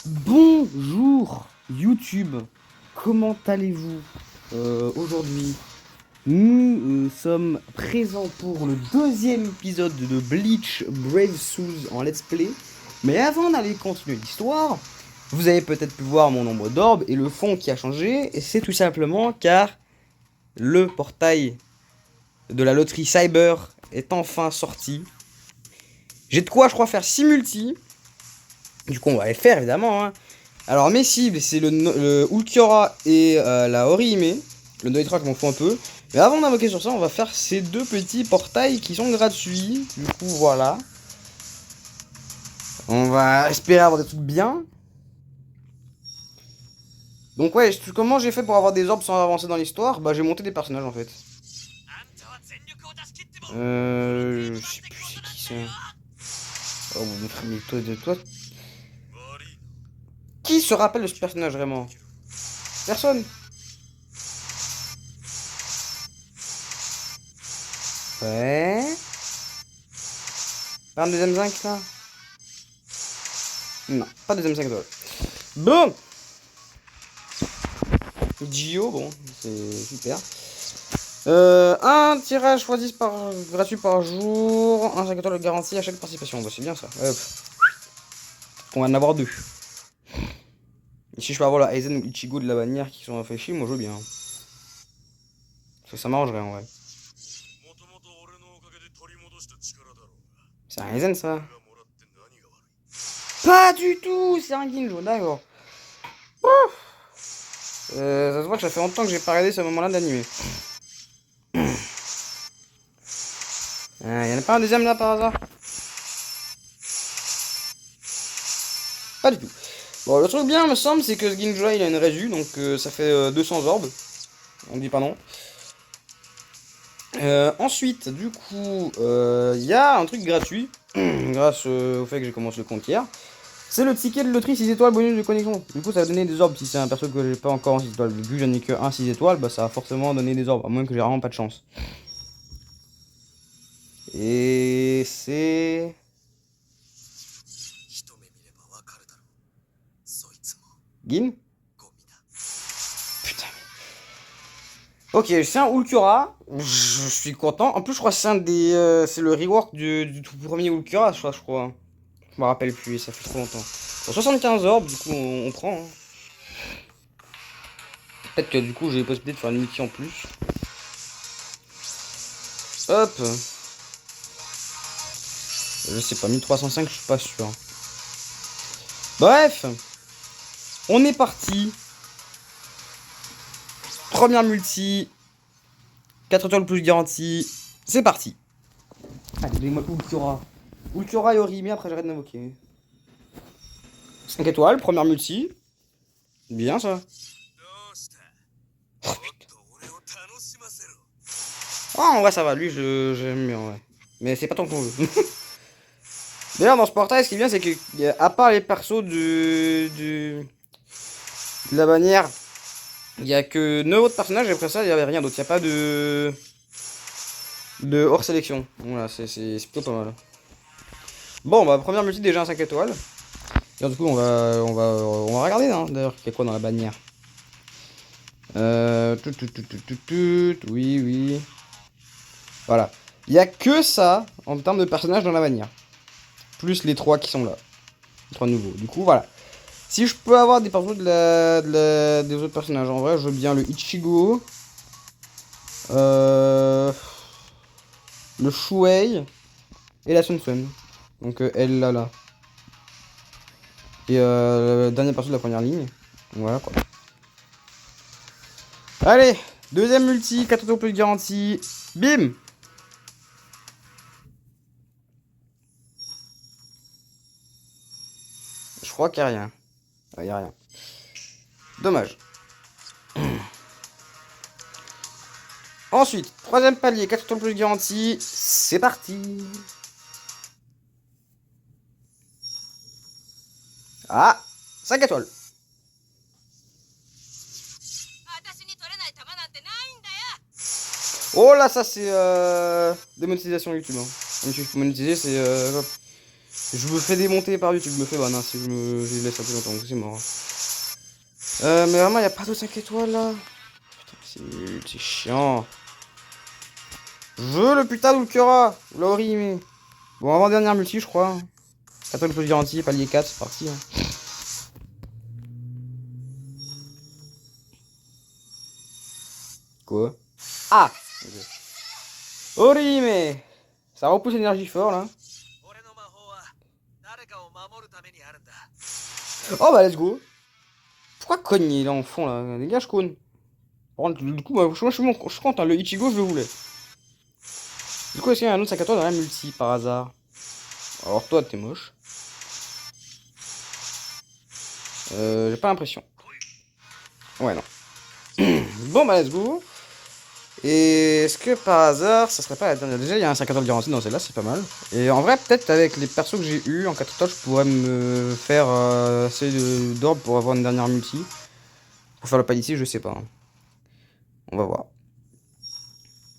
Bonjour YouTube, comment allez-vous aujourd'hui? Nous sommes présents pour le deuxième épisode de Bleach Brave Souls en let's play. Mais avant d'aller continuer l'histoire, vous avez peut-être pu voir mon nombre d'orbes et le fond qui a changé. Et c'est tout simplement car le portail de la loterie Cyber est enfin sorti. J'ai de quoi je crois faire 6 multi. Du coup on va les faire évidemment hein. Alors mes cibles c'est le Ulquiorra et la Orihime. Le Noitra je m'en fous un peu. Mais avant d'invoquer sur ça on va faire ces deux petits portails qui sont gratuits. Du coup voilà. On va espérer avoir des trucs bien. Donc ouais, comment j'ai fait pour avoir des orbes sans avancer dans l'histoire? Bah j'ai monté des personnages en fait. Je sais plus c'est qui ça. Oh mais toi. Qui se rappelle de ce personnage vraiment? Personne. Ouais. Pas un deuxième 5 là? Non, pas deuxième 5 étoiles. Bon. Gio, bon, c'est super. Un tirage choisi gratuit par jour, un 5 étoiles de garantie à chaque participation. Bah, c'est bien ça. Hop. On va en avoir deux. Et si je peux avoir la Aizen ou Ichigo de la bannière qui sont fait chier, moi je veux bien. Parce que ça m'arrangerait en vrai. C'est un Aizen ça? Pas du tout, c'est un Ginjo, d'accord. Ça se voit que ça fait longtemps que j'ai pas regardé ce moment-là d'animé. Y'en a pas un deuxième là par hasard? Pas du tout. Bon, le truc bien, me semble, c'est que ce Ginjo il a une résu, donc ça fait 200 orbes. On dit pas non. Ensuite, du coup, il y a un truc gratuit, grâce au fait que j'ai commencé le compte hier. C'est le ticket de loterie 6 étoiles bonus de connexion. Du coup, ça va donner des orbes. Si c'est un perso que j'ai pas encore en 6 étoiles, vu que j'en ai que 1 6 étoiles, bah ça va forcément donner des orbes, à moins que j'ai vraiment pas de chance. Et c'est... Gin? Putain. Ok, c'est un Ulquiorra. Je suis content. En plus, je crois que c'est un des... c'est le rework du tout premier Ulquiorra, je crois. Je me rappelle plus, ça fait trop longtemps. Bon, 75 orbes, du coup, on prend. Hein. Peut-être que du coup, j'ai la possibilité de faire une multi en plus. Hop. Je sais pas, 1305, je suis pas sûr. Bref. On est parti. Première multi. 4 étoiles plus garantie. C'est parti. Allez, donnez-moi Ulquiorra. Ulquiorra et Orihime, après j'arrête d'invoquer. 5 étoiles, première multi. Bien ça. Oh putain. Oh, en vrai ça va, lui j'aime bien, ouais. Mais c'est pas tant qu'on veut. D'ailleurs, dans ce portail, ce qui est bien, c'est que, à part les persos de la bannière, il n'y a que 9 autres personnages, et après ça, il n'y avait rien d'autre. Il n'y a pas de hors sélection. Voilà, c'est plutôt pas mal. Bon, bah, première multi, déjà un 5 étoiles. Et du coup, on va regarder, hein, d'ailleurs, il y a quoi dans la bannière. Oui, oui. Voilà. Il n'y a que ça, en termes de personnages dans la bannière. Plus les 3 qui sont là. Les 3 nouveaux. Du coup, voilà. Si je peux avoir des persos des autres personnages, en vrai, je veux bien le Ichigo. Le Shuei. Et la Sun Sun. Donc elle là. Et le dernier perso de la première ligne. Voilà quoi. Allez, deuxième multi, 4 autos plus de garantie. Bim! Je crois qu'il n'y a rien. Il n'y a rien. Dommage. Ensuite, troisième palier, 4 autos plus de garantie. C'est parti. Ah, 5 étoiles. Oh là, ça c'est démonétisation YouTube. Hein. Même si je peux monétiser, c'est hop. Je me fais démonter par YouTube, me fais ban, hein, si je laisse un peu longtemps, c'est mort. Mais vraiment, y a pas de 5 étoiles là. Putain, c'est chiant. Je veux le putain d'Ulkura. Ou la mais... Bon, avant-dernière multi, je crois. Attends, le plus garanti, palier 4, c'est parti. Hein. Quoi? Ah! Orime! Ça repousse l'énergie fort là. Oh bah let's go! Pourquoi Kogne il est en fond là? Dégage Kogne! Du coup, moi, je suis content, le Ichigo je le voulais. Du coup, est-ce qu'il y a un autre 5 à toi dans la multi par hasard? Alors toi, t'es moche. J'ai pas l'impression. Ouais, non. Bon bah let's go! Et est-ce que par hasard, ça serait pas la dernière? Déjà, il y a un 5 à toi de garantie dans celle-là, c'est pas mal. Et en vrai, peut-être avec les persos que j'ai eu en 4 étoiles, je pourrais me faire assez d'ordre pour avoir une dernière multi. Pour faire le palier ici, je sais pas. Hein. On va voir.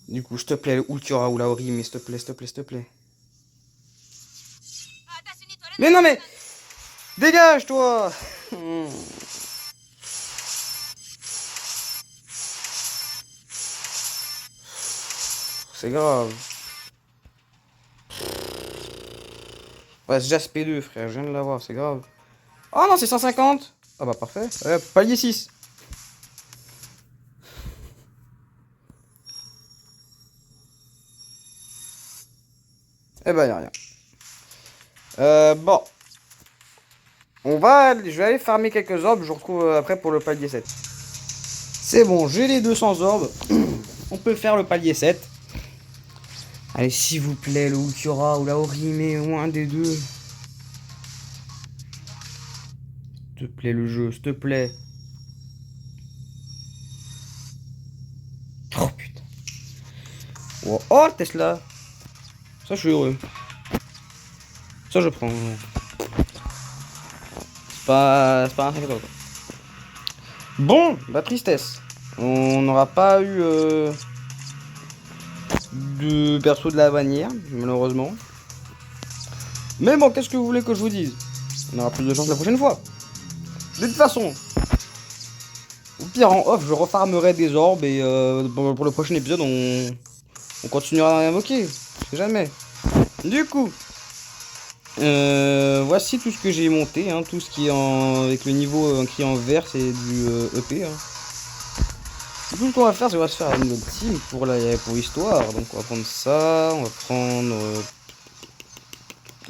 Du coup, s'il te plaît, Ulquiorra ou Laori, mais s'il te plaît, s'il te plaît, s'il te plaît. Mais non, mais dégage, toi. C'est grave. Ouais, c'est déjà SP2, frère, je viens de l'avoir, c'est grave. Oh non, c'est 150. Ah bah parfait. Palier 6. Eh bah, y'a rien. Bon. Je vais aller farmer quelques orbes, je vous retrouve après pour le palier 7. C'est bon, j'ai les 200 orbes. On peut faire le palier 7. Allez, s'il vous plaît, le Ulquiorra ou la Orihime, ou un des deux. S'il te plaît, le jeu, s'il te plaît. Oh putain. Oh, oh Tesla. Ça, je suis heureux. Ça, je prends. C'est pas un 5 quoi. Bon, bah tristesse. On n'aura pas eu de perso de la bannière, malheureusement. Mais bon, qu'est-ce que vous voulez que je vous dise? On aura plus de chance la prochaine fois. De toute façon, au pire en off, je refarmerai des orbes et pour le prochain épisode, on continuera à invoquer. Je sais jamais. Du coup, voici tout ce que j'ai monté. Hein, tout ce qui est avec le niveau qui est en vert, c'est du EP. Hein. Du coup, ce qu'on va faire, c'est qu'on va se faire une nouvelle team pour l'histoire. Donc, on va prendre ça. On va prendre.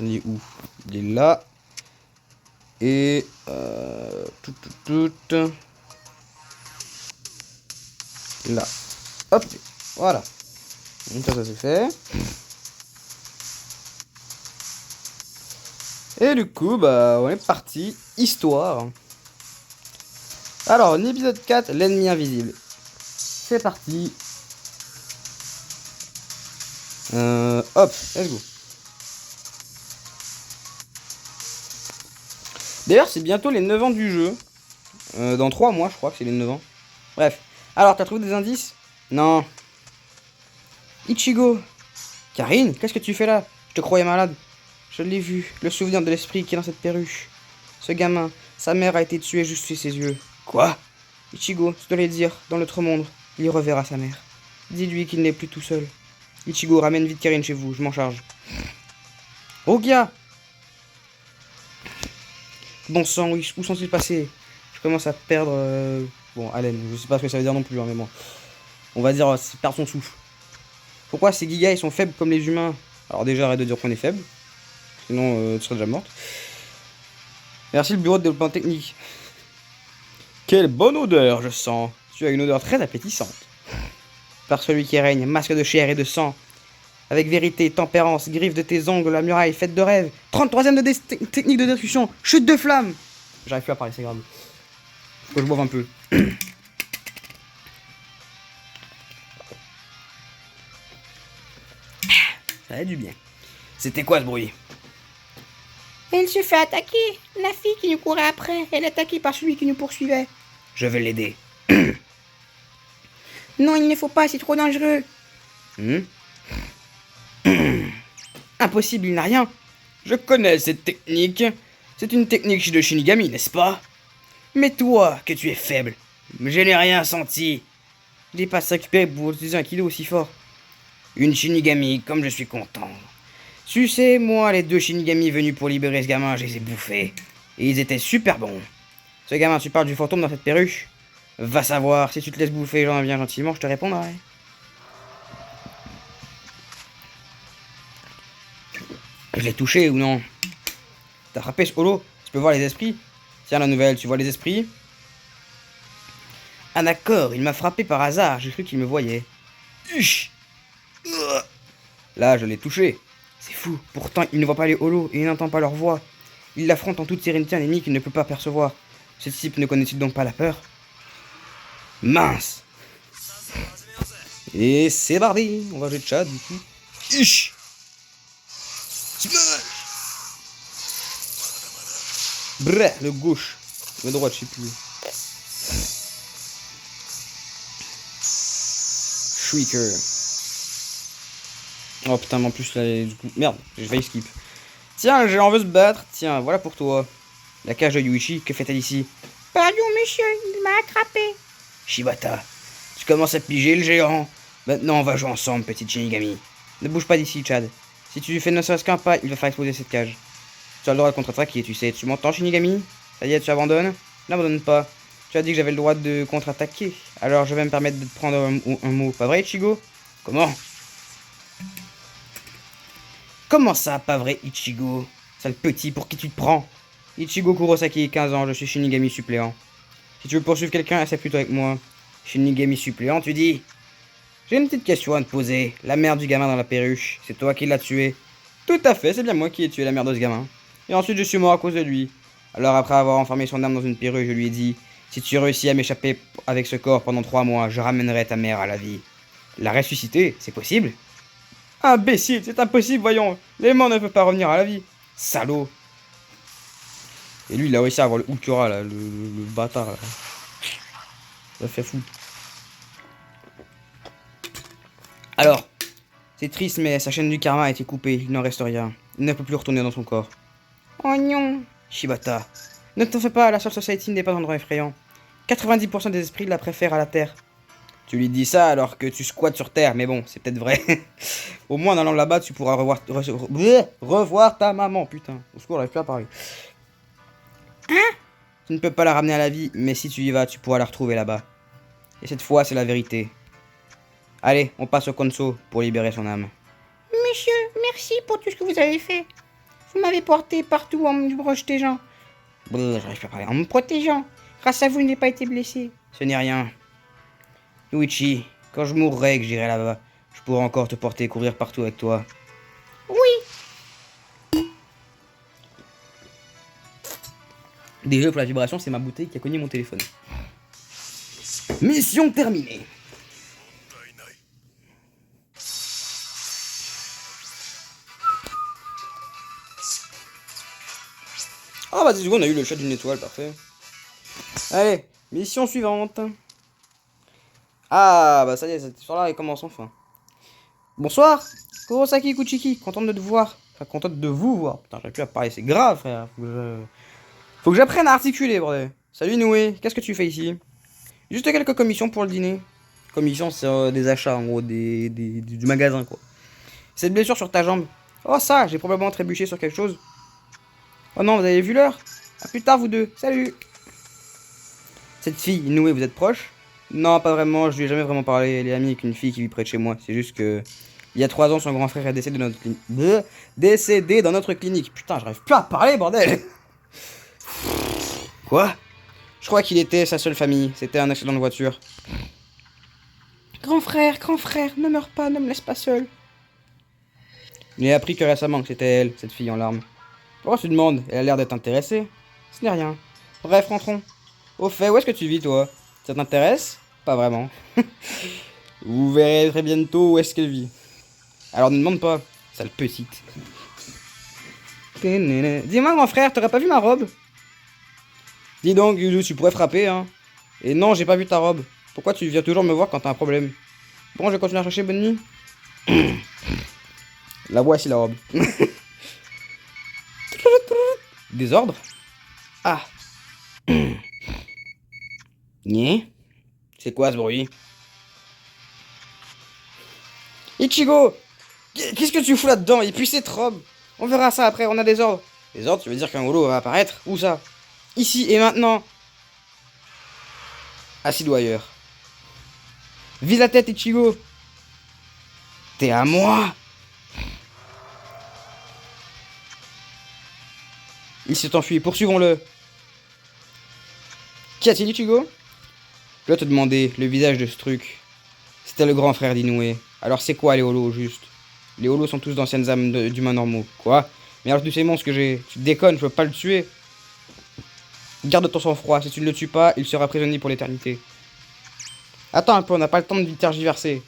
Il est où? Il est là. Et. Là. Hop. Voilà. Donc, ça c'est fait. Et du coup, bah, on est parti. Histoire. Alors, l'épisode 4, l'ennemi invisible. C'est parti. Hop, let's go. D'ailleurs, c'est bientôt les 9 ans du jeu. Dans 3 mois, je crois que c'est les 9 ans. Bref. Alors, t'as trouvé des indices? Non. Ichigo. Karine, qu'est-ce que tu fais là? Je te croyais malade. Je l'ai vu, le souvenir de l'esprit qui est dans cette perruche. Ce gamin, sa mère a été tuée juste sous ses yeux. Quoi? Ichigo, tu dois le dire, dans l'autre monde, il y reverra sa mère. Dis-lui qu'il n'est plus tout seul. Ichigo, ramène vite Karine chez vous, je m'en charge. Ogia! Bon sang, où sont-ils passés? Je commence à perdre... Bon, haleine, je sais pas ce que ça veut dire non plus, hein, mais bon. On va dire, perdre son souffle. Pourquoi ces gigas, ils sont faibles comme les humains? Alors déjà, arrête de dire qu'on est faible. Sinon, tu serais déjà morte. Merci le bureau de développement technique. Quelle bonne odeur, je sens. Tu as une odeur très appétissante. Par celui qui règne, masque de chair et de sang. Avec vérité, tempérance, griffe de tes ongles, la muraille, fête de rêve. 33ème de technique de destruction, chute de flamme. J'arrive plus à parler, c'est grave. Faut que je boive un peu. Ça a du bien. C'était quoi ce bruit? Elle se fait attaquer. La fille qui nous courait après, elle est attaquée par celui qui nous poursuivait. Je vais l'aider. Non, il ne faut pas, c'est trop dangereux. Impossible, il n'a rien. Je connais cette technique. C'est une technique de Shinigami, n'est-ce pas? Mais toi, que tu es faible. Je n'ai rien senti. Je n'ai pas récupéré pour utiliser un kilo aussi fort. Une Shinigami, comme je suis content. Tu sais, moi, les 2 Shinigami venus pour libérer ce gamin, je les ai bouffés. Et ils étaient super bons. Ce gamin, tu parles du fantôme dans cette perruche? Va savoir, si tu te laisses bouffer, j'en viens gentiment, je te répondrai. Je l'ai touché ou non? T'as frappé ce holo? Tu peux voir les esprits? Tiens la nouvelle, tu vois les esprits? Ah d'accord, il m'a frappé par hasard, j'ai cru qu'il me voyait. Uch. Là, je l'ai touché. C'est fou, pourtant il ne voit pas les holos et il n'entend pas leur voix. Il l'affronte en toute sérénité un ennemi qu'il ne peut pas percevoir. Ce type ne connaît-il donc pas la peur? Mince. Et c'est parti, on va jouer de chat du coup. Uch. Brrr, le gauche. Le droit, je sais plus. Shrieker. Oh putain, mais en plus là, du coup. Merde, j'ai failli skip. Tiens, le géant veut se battre. Tiens, voilà pour toi. La cage de Yuichi, que fait-elle ici? Pardon, monsieur, il m'a attrapé. Shibata, tu commences à piger le géant. Maintenant, on va jouer ensemble, petite Shinigami. Ne bouge pas d'ici, Chad. Si tu lui fais ne serait-ce qu'un pas, il va faire exploser cette cage. Tu as le droit de contre-attaquer, tu sais. Tu m'entends, Shinigami? Ça y est, tu abandonnes? N'abandonne pas. Tu as dit que j'avais le droit de contre-attaquer. Alors je vais me permettre de te prendre un mot. Pas vrai, Ichigo? Comment? Comment ça, pas vrai, Ichigo? Sale petit, pour qui tu te prends? Ichigo Kurosaki, 15 ans, je suis Shinigami suppléant. Si tu veux poursuivre quelqu'un, essaie plutôt avec moi. Shinigami suppléant, tu dis? J'ai une petite question à te poser. La mère du gamin dans la perruche, c'est toi qui l'as tué? Tout à fait, c'est bien moi qui ai tué la mère de ce gamin. Et ensuite je suis mort à cause de lui. Alors après avoir enfermé son âme dans une perruche, je lui ai dit: si tu réussis à m'échapper avec ce corps pendant 3 mois, je ramènerai ta mère à la vie. La ressusciter, c'est possible? Imbécile, c'est impossible, voyons. Les morts ne peuvent pas revenir à la vie. Salaud. Et lui, il a réussi à avoir le Ulkura, là, le bâtard, là. Ça fait fou. Alors, c'est triste, mais sa chaîne du karma a été coupée, il n'en reste rien. Il ne peut plus retourner dans son corps. Oh non. Shibata, ne t'en fais pas, la Soul Society n'est pas un endroit effrayant. 90% des esprits la préfèrent à la Terre. Tu lui dis ça alors que tu squattes sur Terre, mais bon, c'est peut-être vrai. Au moins, en allant là-bas, tu pourras revoir ta maman, putain. Au secours, j'arrive plus à parler. Hein? Tu ne peux pas la ramener à la vie, mais si tu y vas, tu pourras la retrouver là-bas. Et cette fois, c'est la vérité. Allez, on passe au Konso pour libérer son âme. Monsieur, merci pour tout ce que vous avez fait. Vous m'avez porté partout en me protégeant. J'arrive plus à parler. En me protégeant. Grâce à vous, je n'ai pas été blessé. Ce n'est rien. Yuichi, quand je mourrai et que j'irai là-bas, je pourrai encore te porter et courir partout avec toi. Oui. Désolé pour la vibration, c'est ma bouteille qui a cogné mon téléphone. Mission terminée. Ah bah 10 secondes, on a eu le chat d'une étoile, parfait. Allez, mission suivante. Ah bah ça y est, cette histoire-là elle commence enfin. Bonsoir, Kurosaki Kuchiki, contente de te voir. Enfin, contente de vous voir. Putain, j'arrive plus à parler, c'est grave, frère. Faut que j'apprenne à articuler, bordel. Salut Noé, qu'est-ce que tu fais ici? Juste quelques commissions pour le dîner. Commissions, c'est des achats, en gros, du magasin, quoi. Cette blessure sur ta jambe. Oh ça, j'ai probablement trébuché sur quelque chose. Oh non, vous avez vu l'heure? A plus tard, vous deux. Salut. Cette fille, Noé, vous êtes proche? Non, pas vraiment, je lui ai jamais vraiment parlé. Elle est amie avec une fille qui vit près de chez moi. C'est juste que... il y a 3 ans, son grand frère est décédé dans notre clinique. Décédé dans notre clinique. Putain, j'arrive plus à parler, bordel. Quoi? Je crois qu'il était sa seule famille. C'était un accident de voiture. Grand frère, ne meurs pas, ne me laisse pas seul. J'ai appris que récemment que c'était elle, cette fille en larmes. Pourquoi tu demandes? Elle a l'air d'être intéressée. Ce n'est rien. Bref, rentrons. Au fait, où est-ce que tu vis, toi? Ça t'intéresse? Pas vraiment. Vous verrez très bientôt où est-ce qu'elle vit. Alors ne demande pas, sale petite. Dis-moi, grand frère, t'aurais pas vu ma robe? Dis donc, Yuzu, tu pourrais frapper, hein. Et non, j'ai pas vu ta robe. Pourquoi tu viens toujours me voir quand t'as un problème? Bon, je vais continuer à chercher, bonne nuit. La voici la robe. Désordre? Ah. Né? C'est quoi ce bruit? Ichigo! Qu'est-ce que tu fous là-dedans? Et puis cette robe! On verra ça après, on a des ordres. Des ordres, tu veux dire qu'un holo va apparaître? Où ça? Ici et maintenant! Assis-toi ailleurs. Vise la tête, Ichigo! T'es à moi! Il s'est enfui, poursuivons-le! Qu'y a-t-il, Ichigo? Je dois te demander, le visage de ce truc. C'était le grand frère d'Inoue. Alors c'est quoi les holos, au juste? Les holos sont tous d'anciennes âmes d'humains normaux. Quoi? Mais alors tous ces monstres que j'ai, tu déconnes, je peux pas le tuer. Garde ton sang-froid, si tu ne le tues pas, il sera prisonnier pour l'éternité. Attends un peu, on n'a pas le temps de tergiverser.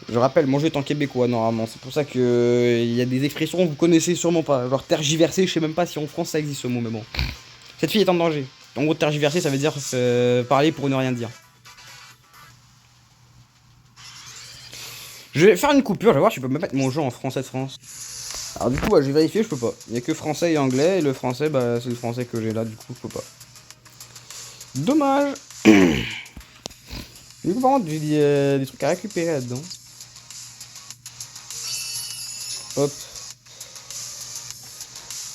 Je rappelle, mon jeu est en québécois normalement, c'est pour ça que il y a des expressions que vous connaissez sûrement pas. Genre tergiverser, je sais même pas si en France ça existe ce mot, mais bon. Cette fille est en danger. En gros, tergiverser, ça veut dire parler pour ne rien dire. Je vais faire une coupure, je vais voir si je peux me mettre mon jeu en français de France. Alors du coup, bah, j'ai vérifié, je peux pas. Il y a que français et anglais, et le français, bah, c'est le français que j'ai là, du coup, je peux pas. Dommage. Du coup, par contre, j'ai des trucs à récupérer là-dedans. Hop.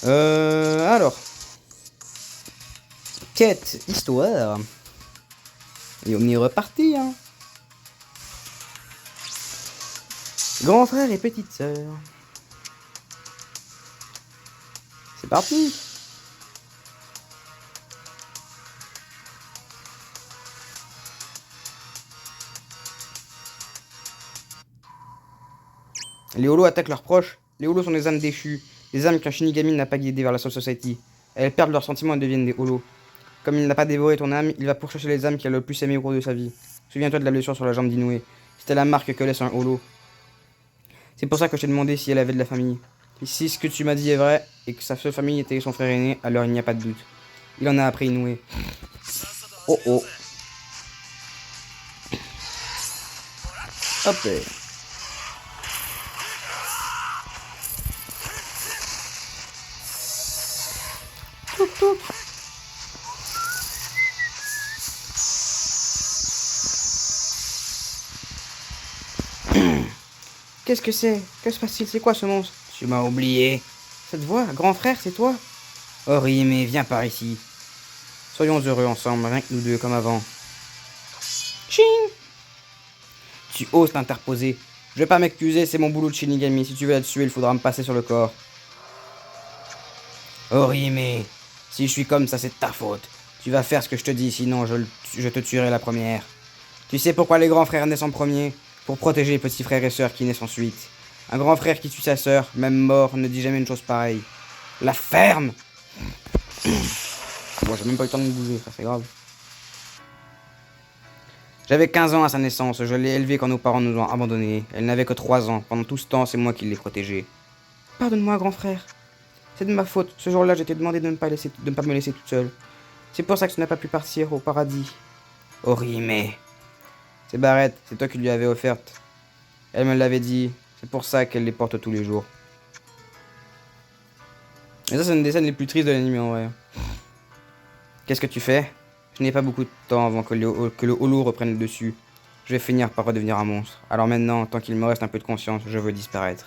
Alors. Quête, histoire. Et on est reparti, hein. Grand frère et petite sœur. C'est parti. Les holos attaquent leurs proches. Les holos sont des âmes déchues. Des âmes qu'un Shinigami n'a pas guidées vers la Soul Society. Elles perdent leurs sentiments et deviennent des holos. Comme il n'a pas dévoré ton âme, il va pourchasser les âmes qu'il a le plus aimées au cours de sa vie. Souviens-toi de la blessure sur la jambe d'Inoue. C'était la marque que laisse un holo. C'est pour ça que je t'ai demandé si elle avait de la famille. Et si ce que tu m'as dit est vrai, et que sa seule famille était son frère aîné, alors il n'y a pas de doute. Il en a après Inoue. Oh oh. Hop. Toup, toup. Qu'est-ce que c'est? Que se passe-t-il? C'est quoi ce monstre? Tu m'as oublié. Cette voix, grand frère, c'est toi? Orihime, viens par ici. Soyons heureux ensemble, rien que nous deux comme avant. Ching! Tu oses t'interposer. Je vais pas m'excuser, c'est mon boulot de Shinigami. Si tu veux la tuer, il faudra me passer sur le corps. Orihime, si je suis comme ça, c'est de ta faute. Tu vas faire ce que je te dis, sinon je te tuerai la première. Tu sais pourquoi les grands frères naissent en premier? Pour protéger les petits frères et sœurs qui naissent ensuite. Un grand frère qui tue sa sœur, même mort, ne dit jamais une chose pareille. La ferme! Bon, j'ai même pas eu le temps de me bouger, ça c'est grave. J'avais 15 ans à sa naissance, je l'ai élevée quand nos parents nous ont abandonnés. Elle n'avait que 3 ans, pendant tout ce temps, c'est moi qui l'ai protégée. Pardonne-moi, grand frère. C'est de ma faute, ce jour-là, je t'ai demandé de ne pas me laisser toute seule. C'est pour ça que tu n'as pas pu partir au paradis. Orihime. Ces barrettes, c'est toi qui lui avais offertes. Elle me l'avait dit, c'est pour ça qu'elle les porte tous les jours. Et ça, c'est une des scènes les plus tristes de l'anime en vrai. Qu'est-ce que tu fais? Je n'ai pas beaucoup de temps avant que le holo reprenne le dessus. Je vais finir par redevenir un monstre. Alors maintenant, tant qu'il me reste un peu de conscience, je veux disparaître.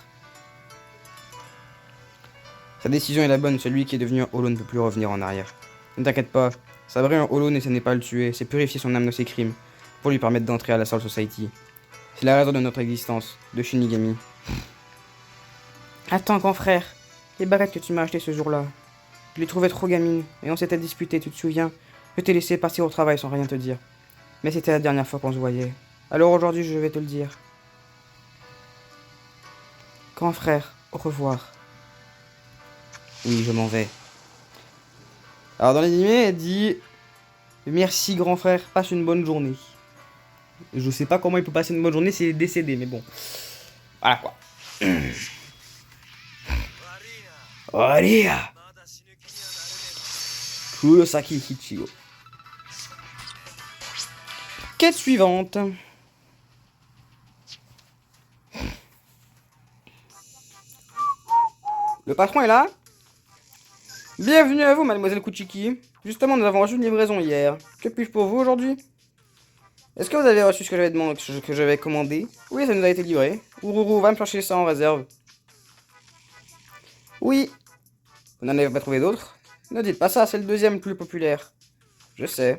Sa décision est la bonne, celui qui est devenu un holo ne peut plus revenir en arrière. Ne t'inquiète pas, sabrer un holo ce n'est pas le tuer, c'est purifier son âme de ses crimes, pour lui permettre d'entrer à la Soul Society. C'est la raison de notre existence, de Shinigami. Attends, grand frère, les barrettes que tu m'as achetées ce jour-là, je les trouvais trop gamines, et on s'était disputé, tu te souviens? Je t'ai laissé partir au travail sans rien te dire. Mais c'était la dernière fois qu'on se voyait. Alors aujourd'hui, je vais te le dire. Grand frère, au revoir. Oui, je m'en vais. Alors dans l'anime, elle dit merci grand frère, passe une bonne journée. Je sais pas comment il peut passer une bonne journée s'il est décédé, mais bon. Voilà quoi. Oria Kurosaki Ichigo. Quête suivante. Le patron est là? Bienvenue à vous, mademoiselle Kuchiki. Justement, nous avons reçu une livraison hier. Que puis-je pour vous aujourd'hui? Est-ce que vous avez reçu ce que j'avais demandé, que j'avais commandé? Oui, ça nous a été livré. Ourourou, va me chercher ça en réserve. Oui. Vous n'en avez pas trouvé d'autres? Ne dites pas ça, c'est le deuxième plus populaire. Je sais.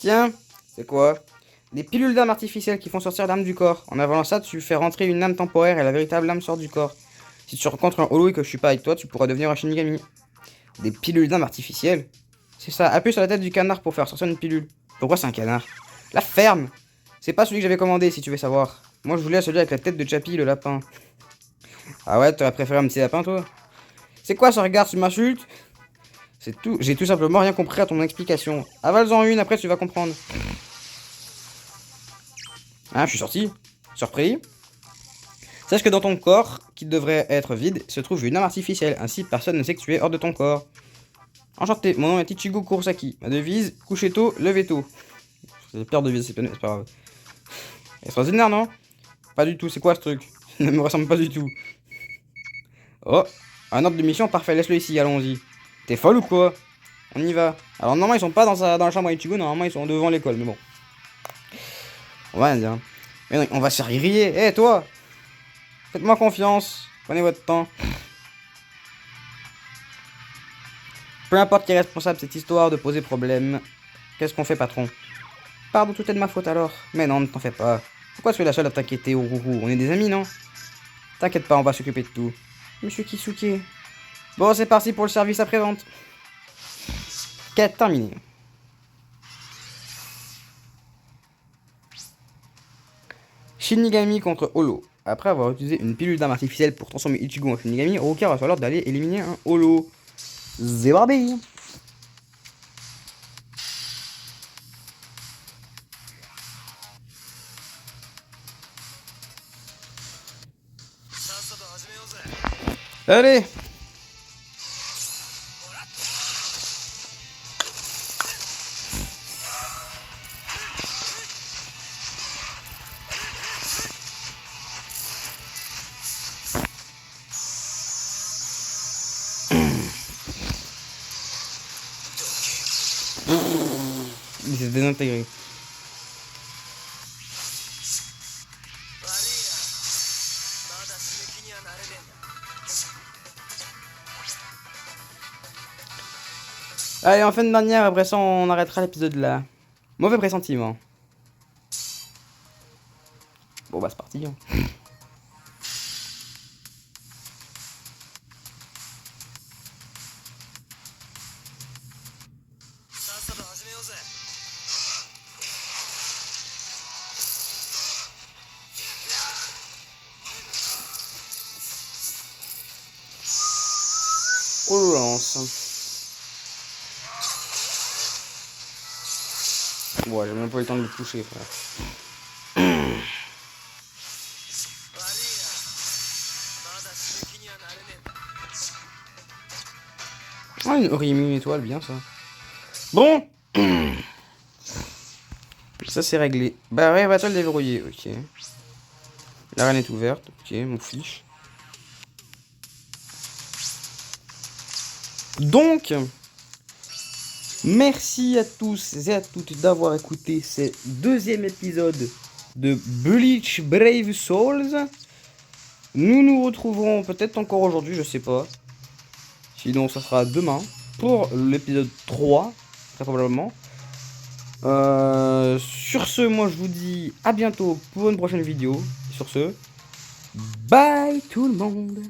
Tiens, c'est quoi? Des pilules d'âme artificielles qui font sortir l'âme du corps. En avalant ça, tu fais rentrer une âme temporaire et la véritable âme sort du corps. Si tu rencontres un holo et que je suis pas avec toi, tu pourras devenir un Shinigami. Des pilules d'âme artificielles? C'est ça, appuie sur la tête du canard pour faire sortir une pilule. Pourquoi c'est un canard? La ferme! C'est pas celui que j'avais commandé, si tu veux savoir. Moi, je voulais celui avec la tête de Chappie, le lapin. Ah ouais, t'aurais préféré un petit lapin, toi? C'est quoi ce regard, tu m'insultes? C'est tout, j'ai tout simplement rien compris à ton explication. Avale-en une, après tu vas comprendre. Ah, je suis sorti. Surpris. Sache que dans ton corps, qui devrait être vide, se trouve une âme artificielle. Ainsi, personne ne sait que tu es hors de ton corps. Enchanté, mon nom est Ichigo Kurosaki. Ma devise, couchez tôt, levez tôt. J'ai peur de devise, c'est pas grave. Extraordinaire, non? Pas du tout, c'est quoi ce truc? Il ne me ressemble pas du tout. Oh, un ordre de mission parfait, laisse-le ici, allons-y. T'es folle ou quoi? On y va. Alors normalement ils sont pas dans la chambre à Ichigo, normalement ils sont devant l'école, mais bon. On va rien dire. Mais non, on va se faire griller. Eh toi! Faites-moi confiance. Prenez votre temps. Peu importe qui est responsable de cette histoire de poser problème. Qu'est-ce qu'on fait, patron? Pardon, tout est de ma faute alors. Mais non, ne t'en fais pas. Pourquoi tu es la seule à t'inquiéter, Ourourou? On est des amis, non? T'inquiète pas, on va s'occuper de tout. Monsieur Kisuke. Bon, c'est parti pour le service après-vente. Quête terminée. Shinigami contre Holo. Après avoir utilisé une pilule d'âme artificielle pour transformer Ichigo en Shinigami, Ruka reçoit l'ordre d'aller éliminer un Holo. Zébarbi. Allez. Il s'est désintégré. Allez, en fin de dernière, après ça on arrêtera l'épisode là. Mauvais pressentiment. Bon bah c'est parti. Hein. On lance. Ouais, j'ai même pas eu le temps de le toucher, frère. Ah, une Orimi, une étoile, bien ça. Bon. Ça c'est réglé. Bah ouais, va-t-elle déverrouiller? Ok. L'arène est ouverte. Ok, mon fiche. Donc, merci à tous et à toutes d'avoir écouté ce deuxième épisode de Bleach Brave Souls. Nous nous retrouverons peut-être encore aujourd'hui, je sais pas. Sinon, ça sera demain pour l'épisode 3, très probablement. Sur ce, moi je vous dis à bientôt pour une prochaine vidéo. Sur ce, bye tout le monde.